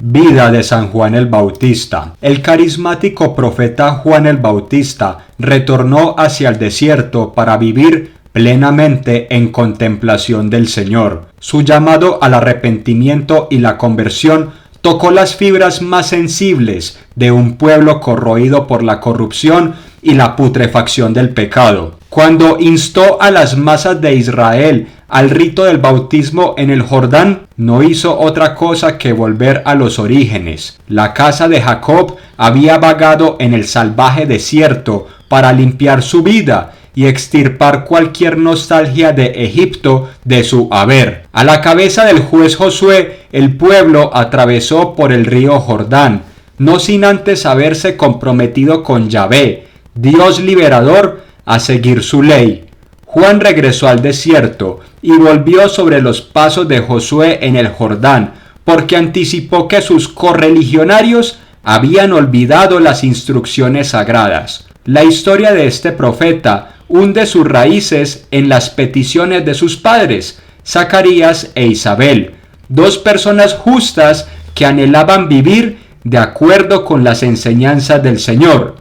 Vida de San Juan el Bautista. El carismático profeta Juan el Bautista retornó hacia el desierto para vivir plenamente en contemplación del Señor. Su llamado al arrepentimiento y la conversión tocó las fibras más sensibles de un pueblo corroído por la corrupción y la putrefacción del pecado. Cuando instó a las masas de Israel al rito del bautismo en el Jordán, no hizo otra cosa que volver a los orígenes. La casa de Jacob había vagado en el salvaje desierto para limpiar su vida y extirpar cualquier nostalgia de Egipto de su haber. A la cabeza del juez Josué, el pueblo atravesó por el río Jordán, no sin antes haberse comprometido con Yahvé, Dios liberador, a seguir su ley. Juan regresó al desierto y volvió sobre los pasos de Josué en el Jordán, porque anticipó que sus correligionarios habían olvidado las instrucciones sagradas. La historia de este profeta hunde sus raíces en las peticiones de sus padres, Zacarías e Isabel, dos personas justas que anhelaban vivir de acuerdo con las enseñanzas del Señor.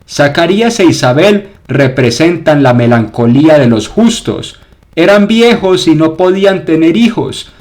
Zacarías e Isabel representan la melancolía de los justos. Eran viejos y no podían tener hijos.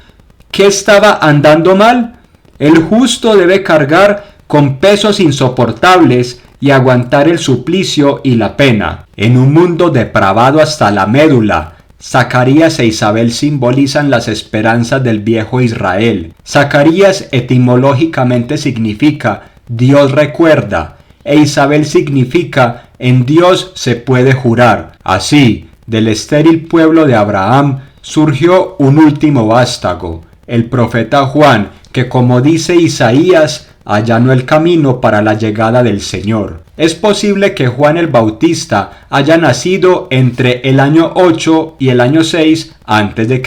¿Qué estaba andando mal? El justo debe cargar con pesos insoportables y aguantar el suplicio y la pena. En un mundo depravado hasta la médula, Zacarías e Isabel simbolizan las esperanzas del viejo Israel. Zacarías etimológicamente significa Dios recuerda, e Isabel significa en Dios se puede jurar. Así, del estéril pueblo de Abraham surgió un último vástago, el profeta Juan, que como dice Isaías, allanó el camino para la llegada del Señor. Es posible que Juan el Bautista haya nacido entre el año 8 y el año 6 a.C.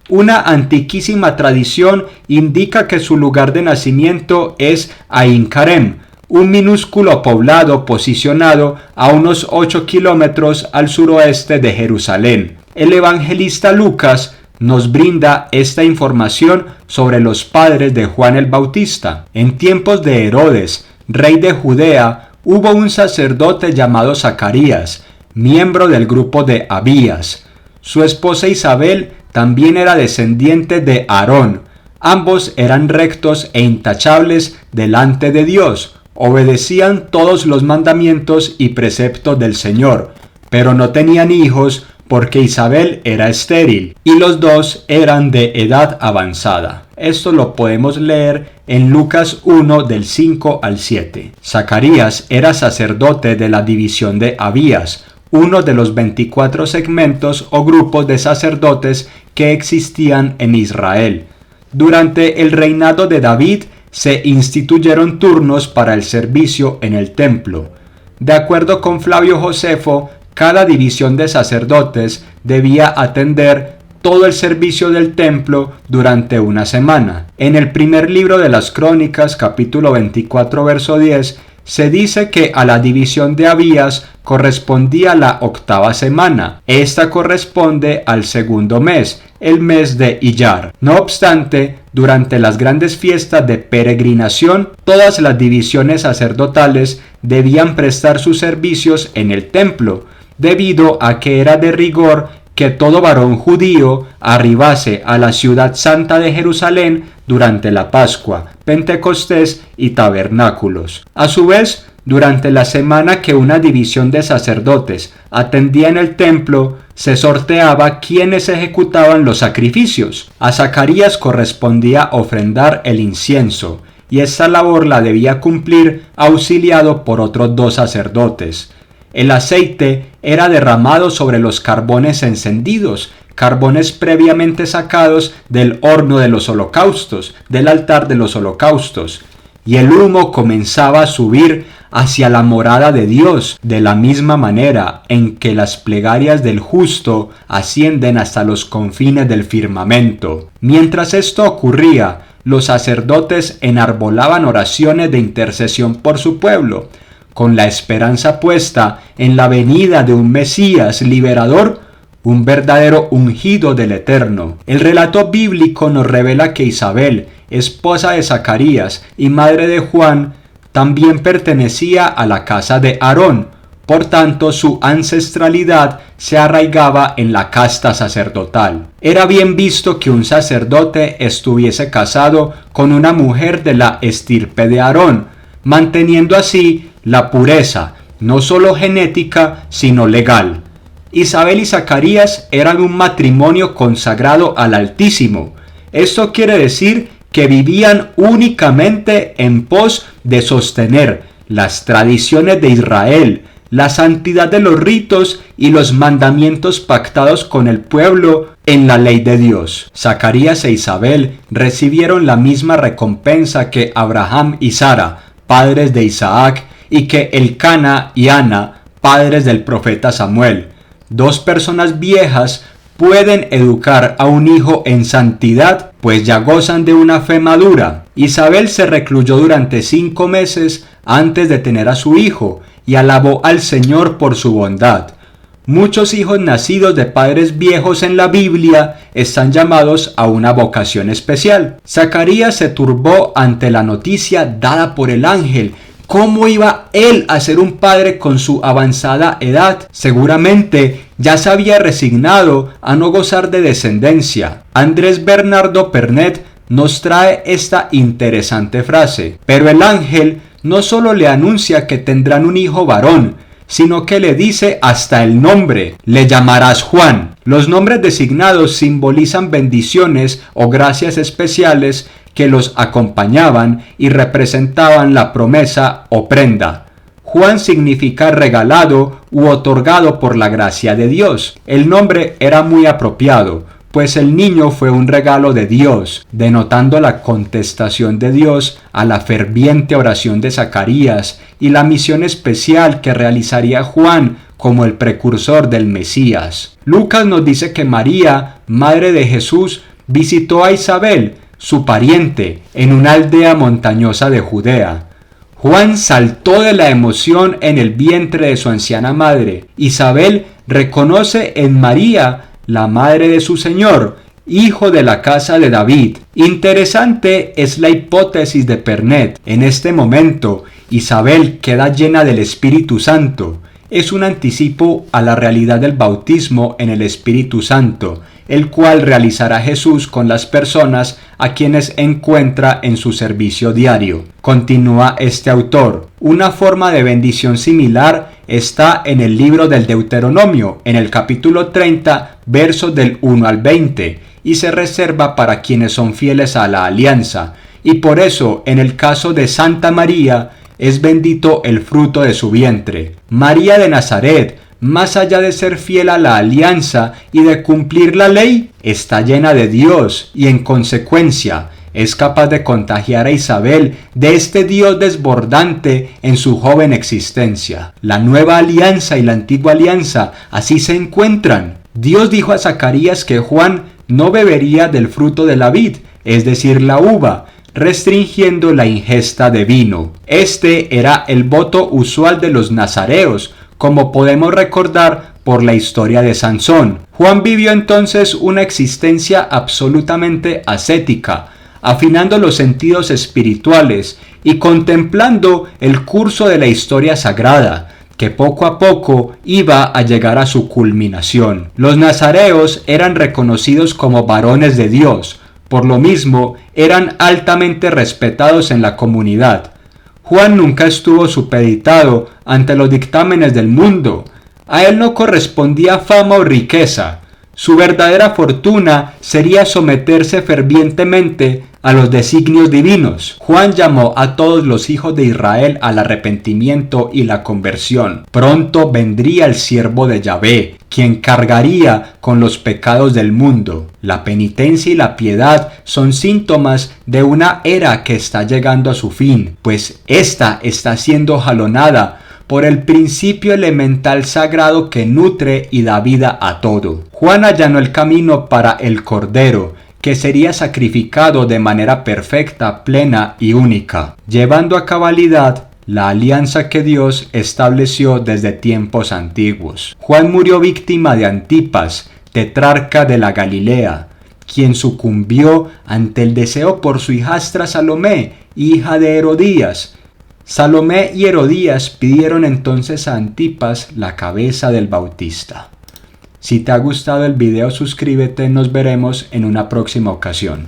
Una antiquísima tradición indica que su lugar de nacimiento es Ain Karem, un minúsculo poblado posicionado a unos 8 kilómetros al suroeste de Jerusalén. El evangelista Lucas nos brinda esta información sobre los padres de Juan el Bautista. En tiempos de Herodes, rey de Judea, hubo un sacerdote llamado Zacarías, miembro del grupo de Abías. Su esposa Isabel también era descendiente de Aarón. Ambos eran rectos e intachables delante de Dios. Obedecían todos los mandamientos y preceptos del Señor, pero no tenían hijos porque Isabel era estéril y los dos eran de edad avanzada. Esto lo podemos leer en Lucas 1 del 5 al 7. Zacarías era sacerdote de la división de Abías, uno de los 24 segmentos o grupos de sacerdotes que existían en Israel. Durante el reinado de David se instituyeron turnos para el servicio en el templo. De acuerdo con Flavio Josefo, cada división de sacerdotes debía atender todo el servicio del templo durante una semana. En el primer libro de las Crónicas, capítulo 24, verso 10, se dice que a la división de Abías correspondía la 8ª semana. Esta corresponde al segundo mes, el mes de Iyar. No obstante, durante las grandes fiestas de peregrinación, todas las divisiones sacerdotales debían prestar sus servicios en el templo, debido a que era de rigor que todo varón judío arribase a la ciudad santa de Jerusalén durante la Pascua, Pentecostés y Tabernáculos. A su vez, durante la semana que una división de sacerdotes atendía en el templo, se sorteaba quiénes ejecutaban los sacrificios. A Zacarías correspondía ofrendar el incienso, y esta labor la debía cumplir auxiliado por otros 2 sacerdotes. El aceite era derramado sobre los carbones encendidos, carbones previamente sacados del horno de los holocaustos, del altar de los holocaustos, y el humo comenzaba a subir hacia la morada de Dios, de la misma manera en que las plegarias del justo ascienden hasta los confines del firmamento. Mientras esto ocurría, los sacerdotes enarbolaban oraciones de intercesión por su pueblo, con la esperanza puesta en la venida de un Mesías liberador un verdadero ungido del Eterno. El relato bíblico nos revela que Isabel, esposa de Zacarías y madre de Juan, también pertenecía a la casa de Aarón. Por tanto, su ancestralidad se arraigaba en la casta sacerdotal. Era bien visto que un sacerdote estuviese casado con una mujer de la estirpe de Aarón, manteniendo así la pureza, no solo genética, sino legal. Isabel y Zacarías eran un matrimonio consagrado al Altísimo. Esto quiere decir que vivían únicamente en pos de sostener las tradiciones de Israel, la santidad de los ritos y los mandamientos pactados con el pueblo en la ley de Dios. Zacarías e Isabel recibieron la misma recompensa que Abraham y Sara, padres de Isaac, y que Elcana y Ana, padres del profeta Samuel. Dos personas viejas pueden educar a un hijo en santidad, pues ya gozan de una fe madura. Isabel se recluyó durante 5 meses antes de tener a su hijo, y alabó al Señor por su bondad. Muchos hijos nacidos de padres viejos en la Biblia están llamados a una vocación especial. Zacarías se turbó ante la noticia dada por el ángel. ¿Cómo iba él a ser un padre con su avanzada edad? Seguramente ya se había resignado a no gozar de descendencia. Andrés Bernardo Pernet nos trae esta interesante frase. Pero el ángel no solo le anuncia que tendrán un hijo varón, sino que le dice hasta el nombre: le llamarás Juan. Los nombres designados simbolizan bendiciones o gracias especiales que los acompañaban y representaban la promesa o prenda. Juan significa regalado u otorgado por la gracia de Dios. El nombre era muy apropiado, pues el niño fue un regalo de Dios, denotando la contestación de Dios a la ferviente oración de Zacarías y la misión especial que realizaría Juan como el precursor del Mesías. Lucas nos dice que María, madre de Jesús, visitó a Isabel, su pariente, en una aldea montañosa de Judea. Juan saltó de la emoción en el vientre de su anciana madre. Isabel reconoce en María la madre de su Señor, hijo de la casa de David. Interesante es la hipótesis de Pernet. En este momento, Isabel queda llena del Espíritu Santo. Es un anticipo a la realidad del bautismo en el Espíritu Santo, el cual realizará Jesús con las personas a quienes encuentra en su servicio diario. Continúa este autor. Una forma de bendición similar está en el libro del Deuteronomio, en el capítulo 30, versos del 1 al 20, y se reserva para quienes son fieles a la alianza, y por eso, en el caso de Santa María, es bendito el fruto de su vientre. María de Nazaret, más allá de ser fiel a la alianza y de cumplir la ley, está llena de Dios y en consecuencia es capaz de contagiar a Isabel de este Dios desbordante en su joven existencia. La nueva alianza y la antigua alianza así se encuentran. Dios dijo a Zacarías que Juan no bebería del fruto de la vid, es decir, la uva, restringiendo la ingesta de vino. Este era el voto usual de los nazareos, como podemos recordar por la historia de Sansón. Juan vivió entonces una existencia absolutamente ascética, afinando los sentidos espirituales y contemplando el curso de la historia sagrada, que poco a poco iba a llegar a su culminación. Los nazareos eran reconocidos como varones de Dios, por lo mismo eran altamente respetados en la comunidad. Juan nunca estuvo supeditado ante los dictámenes del mundo. A él no correspondía fama o riqueza. Su verdadera fortuna sería someterse fervientemente a los designios divinos. Juan llamó a todos los hijos de Israel al arrepentimiento y la conversión. Pronto vendría el siervo de Yahvé, quien cargaría con los pecados del mundo. La penitencia y la piedad son síntomas de una era que está llegando a su fin, pues ésta está siendo jalonada por el principio elemental sagrado que nutre y da vida a todo. Juan allanó el camino para el Cordero, que sería sacrificado de manera perfecta, plena y única, llevando a cabalidad la alianza que Dios estableció desde tiempos antiguos. Juan murió víctima de Antipas, tetrarca de la Galilea, quien sucumbió ante el deseo por su hijastra Salomé, hija de Herodías. Salomé y Herodías pidieron entonces a Antipas la cabeza del Bautista. Si te ha gustado el video, suscríbete, nos veremos en una próxima ocasión.